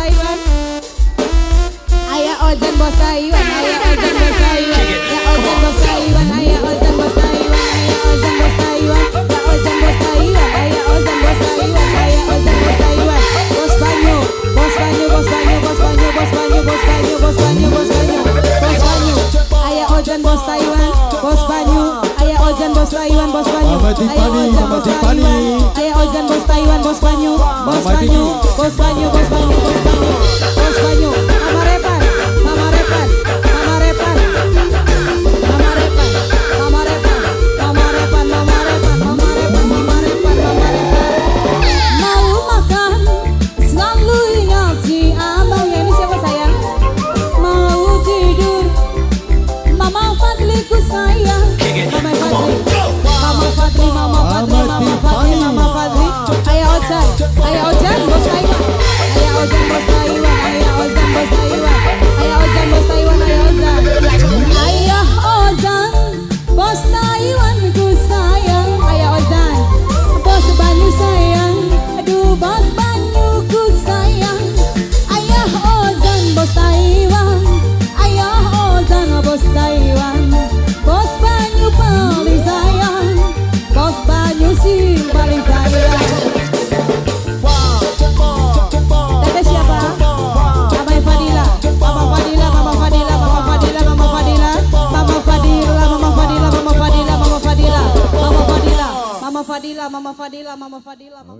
Taiwan. Ayah Ojan bos Taiwan, ayah Ojan bos Taiwan. Ya Ojan bos Taiwan, ayah Ojan bos Taiwan, ayah Ojan bos Taiwan. Ya Ojan bos Taiwan, ayah Ojan bos Taiwan, ayah Ojan bos Taiwan. Bos Banyu, bos Banyu, bos Banyu, bos Banyu, bos Banyu, bos Banyu, bos Banyu, bos Banyu, bos Banyu. Ayah Ojan bos Taiwan, bos Banyu. Ayah Ojan bos Taiwan, bos Banyu. Ayah Ojan bos Taiwan, ayah Ojan bos Taiwan, bos Banyu, bos Banyu, bos Banyu, bos Banyu, bos Banyu, bos Banyu. Mama Repan, Mama Repan, Mama Repan, Mama Repan, Mama Repan, Mama Repan, Mama Repan, Mama Repan, Mama Repan, Mama Repan. Mau makan, selalu ingat si abang. Ya ini siapa sayang? Mau tidur, Mama Fadliku sayang. Mama Fadli, Mama Fadli, Mama Fadli, Mama Fadli, Mama Fadli. Ayah Ojan, ayah Ojan bos Taiwan. Ayah Ojan bos Taiwan, ayah Ojan bos Taiwan. Ayah Ojan bos Taiwan, ayah Ojan. Ayah Ojan bos Taiwan ku sayang. Ayah Ojan bos Banyu sayang. Aduh bos Banyu ku sayang. Ayah Ojan bos Taiwan. Ayah Ojan bos Taiwan. Bos Banyu paling sayang. Bos Banyu sih paling sayang. Tete siapa? Mama Fadila, Mama Fadila, Mama Fadila, Mama Fadila, Mama Fadila, Mama Fadila, Mama Fadila, Mama Fadila, Mama Fadila, Mama Fadila, Mama Fadila, Mama Fadila, Mama Fadila, Mama